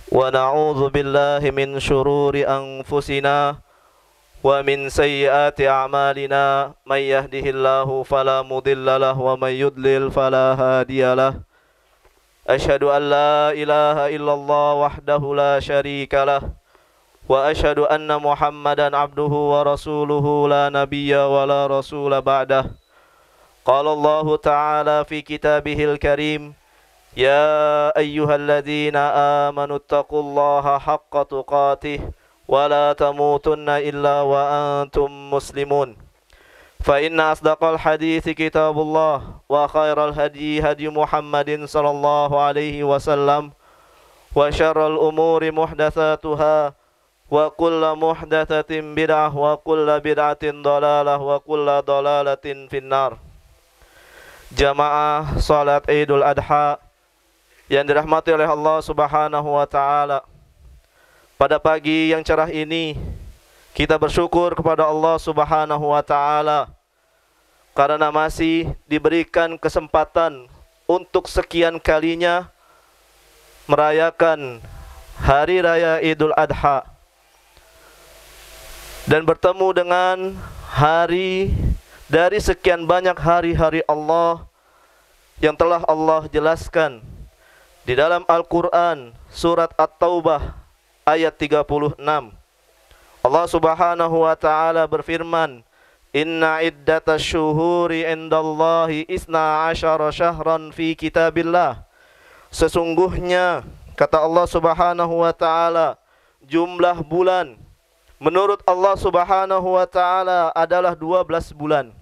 ونعوذ بالله من شرور أنفسنا ومن سيئات أعمالنا من يهده الله فلا مضل له ومن يضلل فلا هادي له أشهد أن لا إله إلا الله وحده لا شريك له وأشهد أن محمدا عبده ورسوله لا نبي ولا رسول بعده قال الله تعالى في كتابه الكريم يا أيها الذين آمنوا اتقوا الله حق تقاته ولا تموتن إلا وأنتم مسلمون فإن أصدق الحديث كتاب الله وخير الهدي هدي محمد صلى الله عليه وسلم وشر الأمور محدثاتها وكل محدثة بدعة وكل بدعة ضلالة وكل ضلالة في النار. Jamaah salat Idul Adha yang dirahmati oleh Allah Subhanahu wa taala. Pada pagi yang cerah ini kita bersyukur kepada Allah Subhanahu wa taala karena masih diberikan kesempatan untuk sekian kalinya merayakan hari raya Idul Adha dan bertemu dengan hari dari sekian banyak hari-hari Allah yang telah Allah jelaskan di dalam Al-Quran surat At-Taubah ayat 36. Allah Subhanahu wa taala berfirman, "Inna iddatash syuhuri indallahi isna asyara syahran fi kitabillah." Sesungguhnya kata Allah Subhanahu wa taala, jumlah bulan menurut Allah Subhanahu wa taala adalah 12 bulan.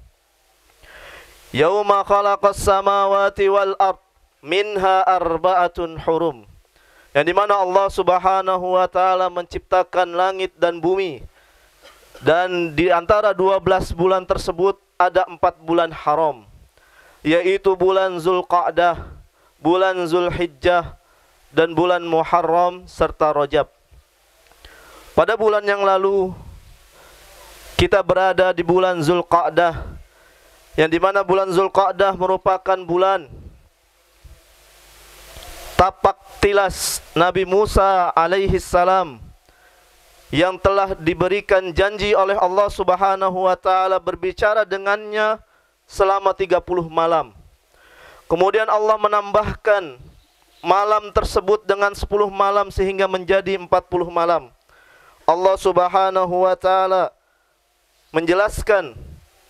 Yauma khalaqas samawati wal ard minha arba'atun hurum. Yang dimana Allah Subhanahu wa taala menciptakan langit dan bumi. Dan di antara 12 bulan tersebut ada 4 bulan haram, yaitu bulan Zulqa'dah, bulan Zulhijjah, dan bulan Muharram serta Rajab. Pada bulan yang lalu kita berada di bulan Zulqa'dah, yang dimana bulan Zulqa'dah merupakan bulan tapak tilas Nabi Musa alaihi salam yang telah diberikan janji oleh Allah Subhanahu wa taala berbicara dengannya selama 30 malam. Kemudian Allah menambahkan malam tersebut dengan 10 malam sehingga menjadi 40 malam. Allah Subhanahu wa taala menjelaskan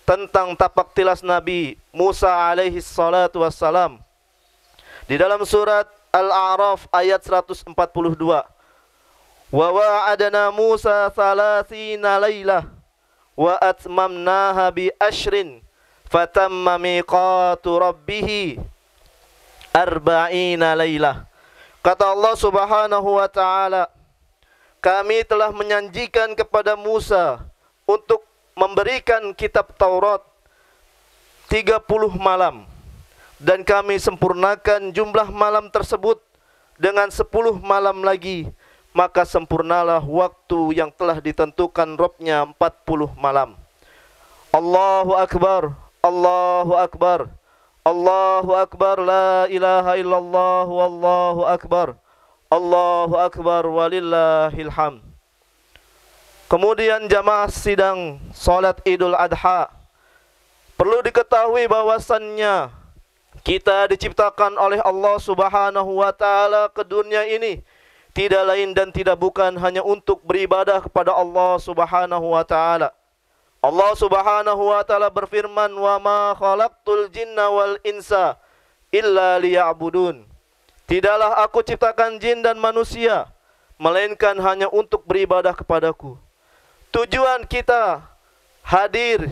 tentang tapak tilas Nabi Musa alaihi salatu wassalam di dalam surat Al-A'raf ayat 142. Wa wa'adna Musa 30 lailah wa atmamnaha bi ashrin fatamma miqatu rabbih 40 lailah. Kata Allah Subhanahu wa taala, kami telah menjanjikan kepada Musa untuk memberikan kitab Taurat 30 malam, dan kami sempurnakan jumlah malam tersebut dengan 10 malam lagi, maka sempurnalah waktu yang telah ditentukan Rabb-Nya 40 malam. Allahu Akbar, Allahu Akbar, Allahu Akbar, la ilaha illallah, wallahu Akbar, Allahu Akbar, walillahil hamd. Kemudian jamaah sidang salat Idul Adha, perlu diketahui bahwasannya kita diciptakan oleh Allah Subhanahu wa taala ke dunia ini tidak lain dan tidak bukan hanya untuk beribadah kepada Allah Subhanahu wa taala. Allah Subhanahu wa taala berfirman, "Wa ma khalaqtul jinna wal insa illa liya'budun." Tidaklah aku ciptakan jin dan manusia melainkan hanya untuk beribadah kepadaku. Tujuan kita hadir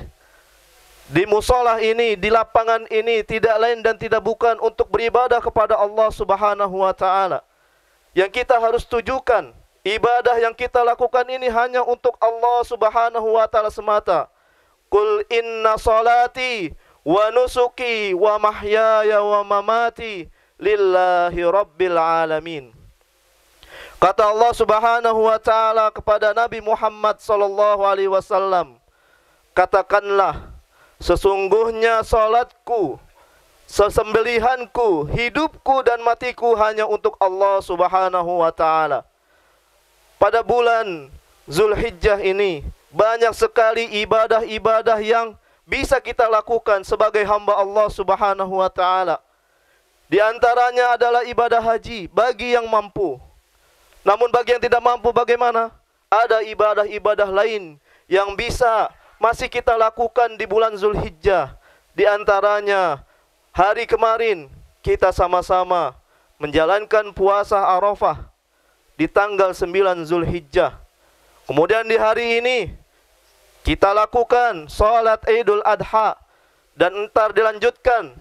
di musolah ini, di lapangan ini tidak lain dan tidak bukan untuk beribadah kepada Allah Subhanahu wa taala. Yang kita harus tujukan, ibadah yang kita lakukan ini hanya untuk Allah Subhanahu wa taala semata. Qul inna salati wa nusuki wa mahyaya wa mamati lillahi rabbil alamin. Kata Allah Subhanahu wa taala kepada Nabi Muhammad sallallahu alaihi wasallam, katakanlah, sesungguhnya salatku, sesembelihanku, hidupku dan matiku hanya untuk Allah Subhanahu wa taala. pada bulan Zulhijjah ini banyak sekali ibadah-ibadah yang bisa kita lakukan sebagai hamba Allah Subhanahu wa taala. Di antaranya adalah ibadah haji bagi yang mampu. Namun bagi yang tidak mampu bagaimana? Ada ibadah-ibadah lain yang bisa masih kita lakukan di bulan Zulhijjah. Di antaranya hari kemarin kita sama-sama menjalankan puasa Arafah di tanggal 9 Zulhijjah. Kemudian di hari ini kita lakukan sholat Idul Adha dan entar dilanjutkan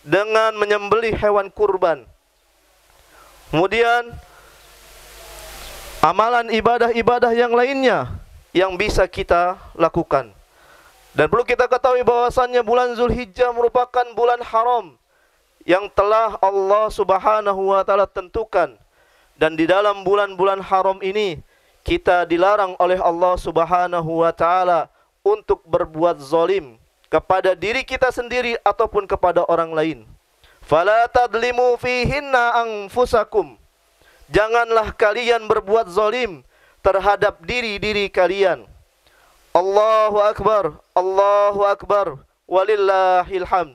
dengan menyembelih hewan kurban. Kemudian amalan ibadah-ibadah yang lainnya yang bisa kita lakukan. Dan perlu kita ketahui bahwasannya bulan Zulhijjah merupakan bulan haram yang telah Allah Subhanahu wa taala tentukan. Dan di dalam bulan-bulan haram ini kita dilarang oleh Allah Subhanahu wa taala untuk berbuat zalim kepada diri kita sendiri ataupun kepada orang lain. Fala tadlimu fihinna anfusakum. Janganlah kalian berbuat zalim terhadap diri-diri kalian. Allahu akbar, Allahu akbar, walillahil hamd.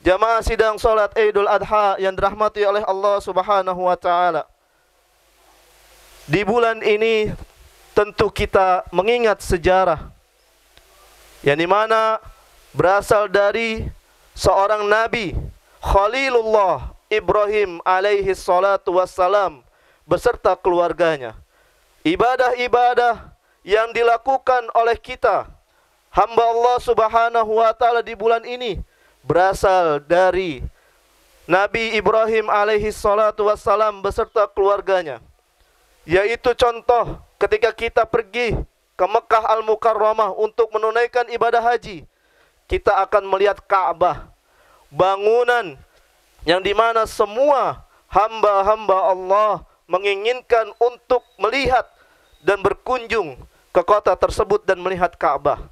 Jamaah sidang salat Idul Adha yang dirahmati oleh Allah Subhanahu wa taala. Di bulan ini tentu kita mengingat sejarah yang dimana berasal dari seorang nabi, Khalilullah Ibrahim alaihi salatu wassalam beserta keluarganya. Ibadah-ibadah yang dilakukan oleh kita hamba Allah Subhanahu wa taala di bulan ini berasal dari Nabi Ibrahim alaihi salatu wassalam beserta keluarganya. Yaitu contoh ketika kita pergi ke Mekah Al-Mukarramah untuk menunaikan ibadah haji, kita akan melihat Ka'bah, bangunan yang dimana semua hamba-hamba Allah menginginkan untuk melihat dan berkunjung ke kota tersebut dan melihat Ka'bah.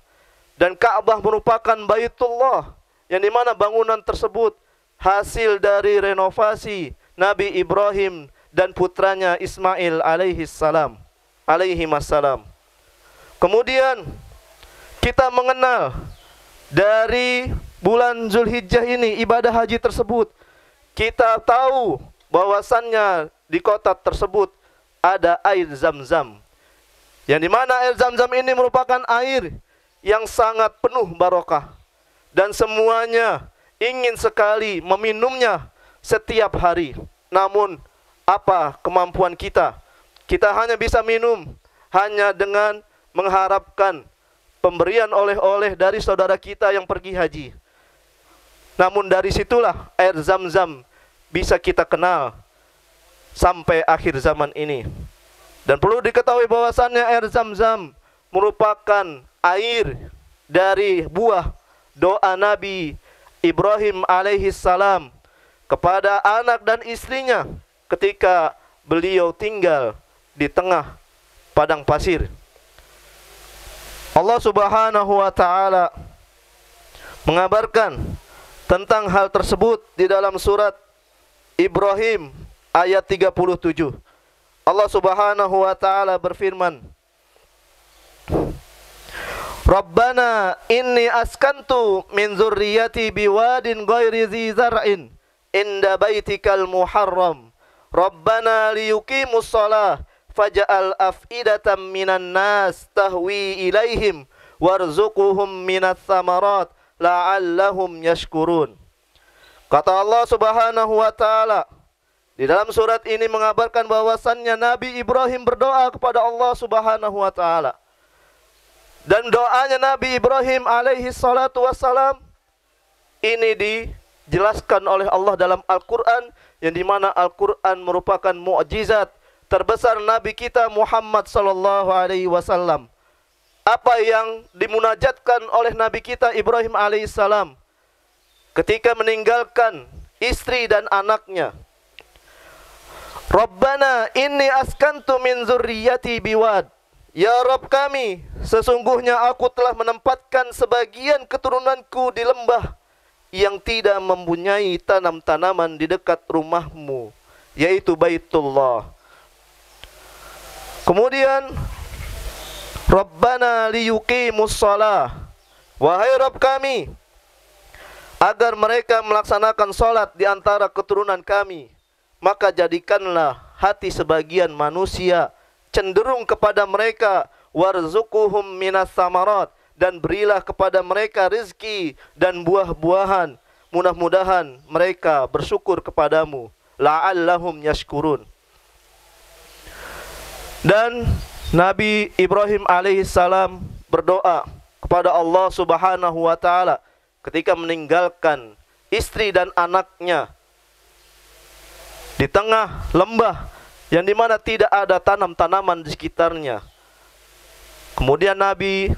Dan Ka'bah merupakan Baitullah yang dimana bangunan tersebut hasil dari renovasi Nabi Ibrahim dan putranya Ismail alaihi salam. Kemudian kita mengenal dari bulan Zulhijjah ini ibadah haji tersebut. Kita tahu bahwasannya di kota tersebut ada air Zam-Zam. Yang dimana air Zam-Zam ini merupakan air yang sangat penuh barokah. Dan semuanya ingin sekali meminumnya setiap hari. Namun apa kemampuan kita? Kita hanya bisa minum hanya dengan mengharapkan pemberian oleh-oleh dari saudara kita yang pergi haji. Namun dari situlah air Zam-Zam bisa kita kenal sampai akhir zaman ini. Dan perlu diketahui bahwasannya air Zam-Zam merupakan air dari buah doa Nabi Ibrahim alaihi salam kepada anak dan istrinya ketika beliau tinggal di tengah padang pasir. Allah Subhanahu wa taala mengabarkan tentang hal tersebut di dalam surat Ibrahim ayat 37. Allah Subhanahu wa taala berfirman, Rabbana inni askantu min zurriyyati biwadin ghairi dzi zar'in inda baitikal muharram Rabbana liyuqimus shalah faj'al af'idatan minan nas tahwi ilaihim warzuqhum minats tsamarat la'allahum yashkurun. Kata Allah Subhanahu wa taala di dalam surat ini mengabarkan bahwasannya Nabi Ibrahim berdoa kepada Allah Subhanahu wa taala. Dan doanya Nabi Ibrahim alaihi salatu wassalam ini dijelaskan oleh Allah dalam Al-Quran, yang dimana Al-Quran merupakan mukjizat terbesar Nabi kita Muhammad sallallahu alaihi wasallam. Apa yang dimunajatkan oleh Nabi kita Ibrahim alaihissalam ketika meninggalkan istri dan anaknya. Rabbana inni askantu min zurriyyati biwad. Ya Rabb kami, sesungguhnya aku telah menempatkan sebagian keturunanku di lembah yang tidak mempunyai tanam-tanaman di dekat rumahmu, yaitu Baitullah. Kemudian Rabbana liyuqimus shalah, wahai Rabb kami, agar mereka melaksanakan salat di antara keturunan kami, maka jadikanlah hati sebagian manusia cenderung kepada mereka, warzuquhum minas samarat, dan berilah kepada mereka rezeki dan buah-buahan, mudah-mudahan mereka bersyukur kepadamu, la'allahum yashkurun. Dan Nabi Ibrahim alaihissalam berdoa kepada Allah Subhanahu wa taala ketika meninggalkan istri dan anaknya di tengah lembah yang dimana tidak ada tanam-tanaman di sekitarnya. Kemudian Nabi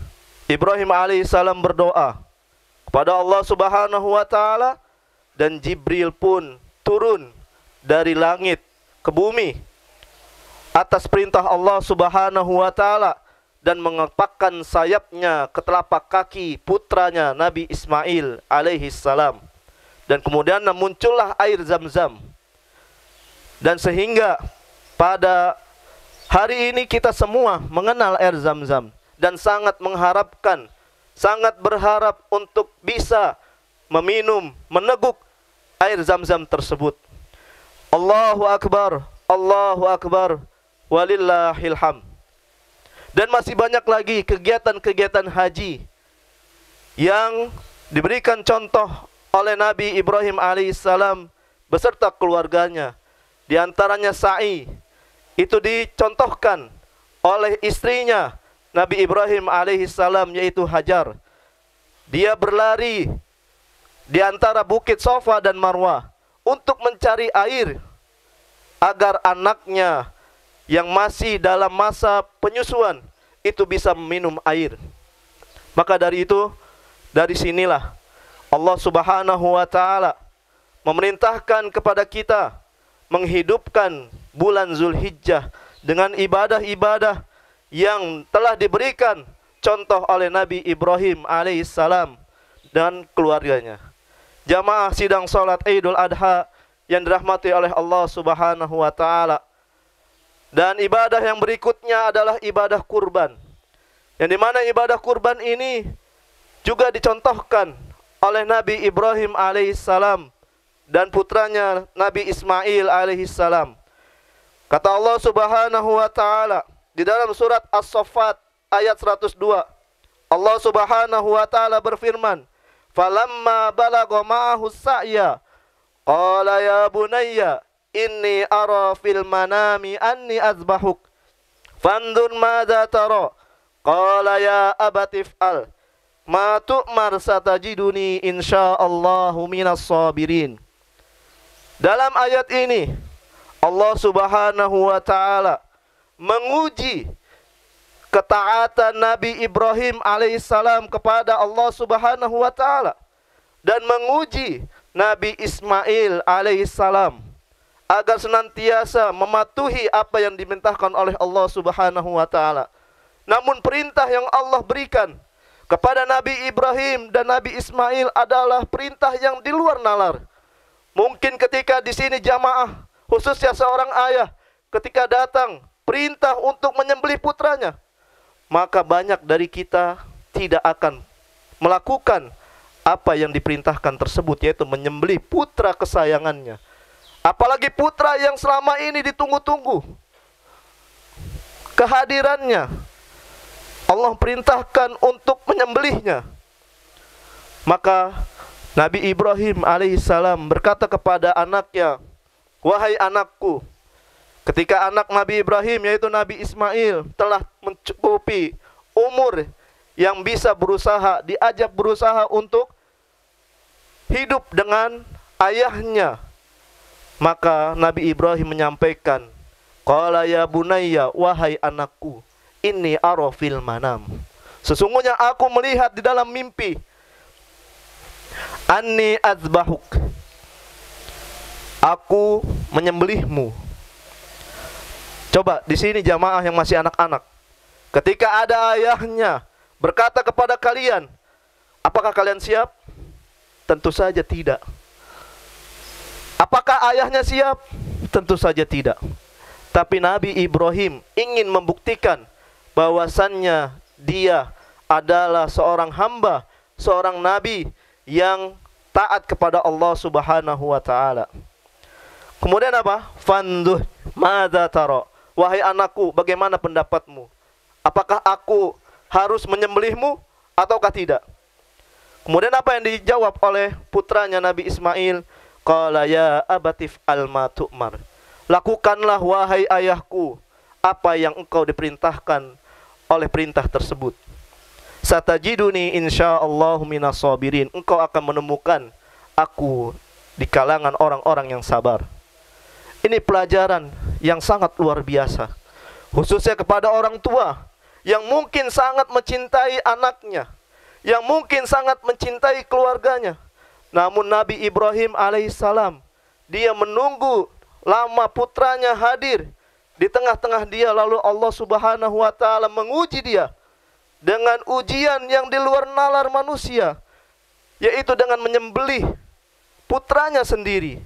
Ibrahim alaihissalam berdoa kepada Allah Subhanahu wa taala, dan Jibril pun turun dari langit ke bumi atas perintah Allah Subhanahu wa taala dan mengepakkan sayapnya ke telapak kaki putranya Nabi Ismail alaihi salam. Dan kemudian muncullah air Zam-Zam. Dan sehingga pada hari ini kita semua mengenal air Zam-Zam dan sangat mengharapkan, sangat berharap untuk bisa meminum, meneguk air Zam-Zam tersebut. Allahu Akbar, Allahu Akbar, walillahil hamd. Dan masih banyak lagi kegiatan-kegiatan haji yang diberikan contoh oleh Nabi Ibrahim alaihissalam beserta keluarganya. Di antaranya sa'i, itu dicontohkan oleh istrinya Nabi Ibrahim alaihissalam, yaitu Hajar. Dia berlari di antara bukit Safa dan Marwah untuk mencari air agar anaknya yang masih dalam masa penyusuan itu bisa minum air. Maka dari itu, dari sinilah Allah Subhanahu wa taala memerintahkan kepada kita menghidupkan bulan Zulhijjah dengan ibadah-ibadah yang telah diberikan contoh oleh Nabi Ibrahim alaihissalam dan keluarganya. Jamaah sidang salat Idul Adha yang dirahmati oleh Allah Subhanahu wa taala. Dan ibadah yang berikutnya adalah ibadah kurban, yang dimana ibadah kurban ini juga dicontohkan oleh Nabi Ibrahim alaihissalam dan putranya Nabi Ismail alaihissalam. Kata Allah Subhanahu wa taala di dalam surat As-Saffat ayat 102, Allah Subhanahu wa taala berfirman, "Falamma balagha ma'ahu sa'ya, qala ya bunayya inni ara fil manami anni azbahuk fandur madza tara, qala ya abati f'al ma tu'mar satajiduni insyaallahu minas sabirin." Dalam ayat ini Allah Subhanahu wa taala menguji ketaatan Nabi Ibrahim alaihissalam kepada Allah Subhanahu wa taala dan menguji Nabi Ismail alaihissalam agar senantiasa mematuhi apa yang dimintakan oleh Allah Subhanahu wa taala. Namun perintah yang Allah berikan kepada Nabi Ibrahim dan Nabi Ismail adalah perintah yang di luar nalar. Mungkin ketika di sini jamaah, khususnya seorang ayah, ketika datang perintah untuk menyembelih putranya, maka banyak dari kita tidak akan melakukan apa yang diperintahkan tersebut, yaitu menyembelih putra kesayangannya. Apalagi putra yang selama ini ditunggu-tunggu kehadirannya, Allah perintahkan untuk menyembelihnya. Maka Nabi Ibrahim alaihissalam berkata kepada anaknya, "Wahai anakku," ketika anak Nabi Ibrahim yaitu Nabi Ismail telah mencukupi umur yang bisa berusaha, diajak berusaha untuk hidup dengan ayahnya, maka Nabi Ibrahim menyampaikan, "Qala ya bunayya, wahai anakku, inni ara fil manam, sesungguhnya aku melihat di dalam mimpi, anni azbahuk, aku menyembelihmu." Coba di sini jamaah yang masih anak-anak, ketika ada ayahnya berkata kepada kalian, apakah kalian siap? Tentu saja tidak. Apakah ayahnya siap? Tentu saja tidak. Tapi Nabi Ibrahim ingin membuktikan bahwasannya dia adalah seorang hamba, seorang nabi yang taat kepada Allah Subhanahu wa taala. Kemudian apa? Fanduh madza tara. Wahai anakku, bagaimana pendapatmu? Apakah aku harus menyembelihmu ataukah tidak? Kemudian apa yang dijawab oleh putranya Nabi Ismail? Qala ya abatif alma tu'mar. Lakukanlah wahai ayahku apa yang engkau diperintahkan oleh perintah tersebut. Satajiduni insyaallah minas sabirin. Engkau akan menemukan aku di kalangan orang-orang yang sabar. Ini pelajaran yang sangat luar biasa, khususnya kepada orang tua yang mungkin sangat mencintai anaknya, yang mungkin sangat mencintai keluarganya. Namun Nabi Ibrahim alaihissalam, dia menunggu lama putranya hadir di tengah-tengah dia, lalu Allah Subhanahu wa taala menguji dia dengan ujian yang di luar nalar manusia, yaitu dengan menyembelih putranya sendiri.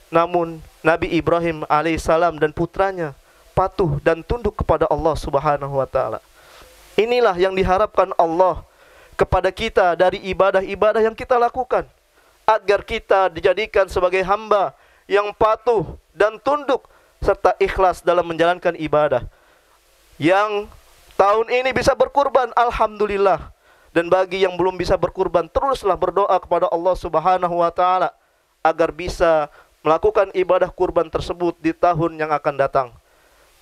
Namun Nabi Ibrahim alaihissalam dan putranya patuh dan tunduk kepada Allah Subhanahu wa taala. Inilah yang diharapkan Allah kepada kita dari ibadah-ibadah yang kita lakukan, agar kita dijadikan sebagai hamba yang patuh dan tunduk serta ikhlas dalam menjalankan ibadah. Yang tahun ini bisa berkurban, alhamdulillah. Dan bagi yang belum bisa berkurban, teruslah berdoa kepada Allah Subhanahu wa taala agar bisa melakukan ibadah kurban tersebut di tahun yang akan datang.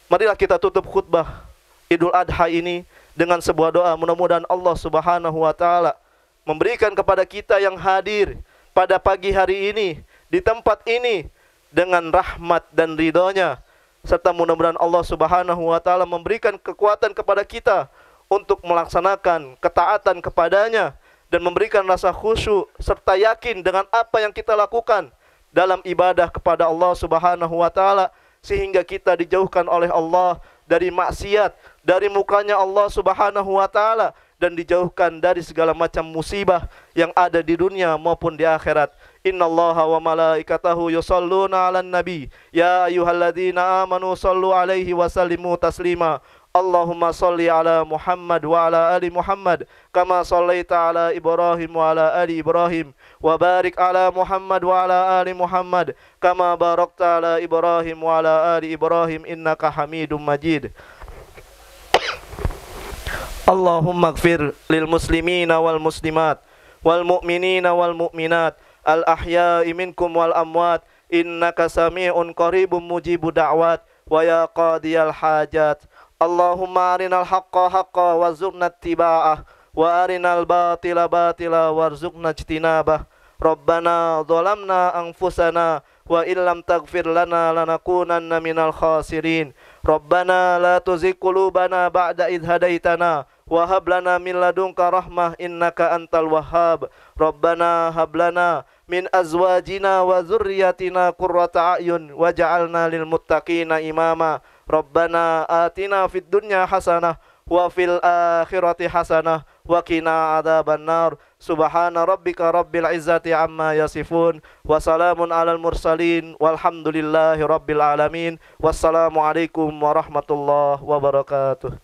Marilah kita tutup khutbah Idul Adha ini dengan sebuah doa. Mudah-mudahan Allah Subhanahu wa taala memberikan kepada kita yang hadir pada pagi hari ini di tempat ini dengan rahmat dan ridhonya, serta mudah-mudahan Allah Subhanahu wa taala memberikan kekuatan kepada kita untuk melaksanakan ketaatan kepadanya dan memberikan rasa khusyuk serta yakin dengan apa yang kita lakukan dalam ibadah kepada Allah Subhanahu wa taala, sehingga kita dijauhkan oleh Allah dari maksiat, dari mukanya Allah Subhanahu wa taala, dan dijauhkan dari segala macam musibah yang ada di dunia maupun di akhirat. Innallaha wa malaikatahu yusholluna 'alan nabi ya ayyuhalladzina amanu shallu 'alaihi wa sallimu taslima. Allahumma shalli 'ala Muhammad wa 'ala ali Muhammad kama shallaita 'ala Ibrahim wa 'ala ali Ibrahim wa barik 'ala Muhammad wa 'ala ali Muhammad kama barakta 'ala Ibrahim wa 'ala ali Ibrahim innaka Hamidum Majid. Allahumma ighfir lil muslimina wal muslimat wal mu'minina wal mu'minat al ahya'i minkum wal amwat innaka sami'un qaribun mujibud da'wat wa ya qadiyal hajat. Allahumma arinal haqqa haqqa warzuqna ittiba'ah wa arinal batila batila warzuqna ijtinabah. Rabbana zalamna anfusana wa illam taghfir lana lanakunanna minal khasirin. Rabbana la tuzigh qulubana ba'da idh hadaitana wa hab lana min ladunka rahmah innaka antal wahhab. Rabbana hab lana min azwajina wa dzurriyyatina qurrata a'yun waj'alna lil muttaqina imama. Rabbana atina fid dunya hasanah wa fil akhirati hasanah wa qina adzabannar. Subhana rabbika rabbil izzati amma yasifun wa salamun alal mursalin walhamdulillahi rabbil alamin. Wassalamu alaikum warahmatullahi wabarakatuh.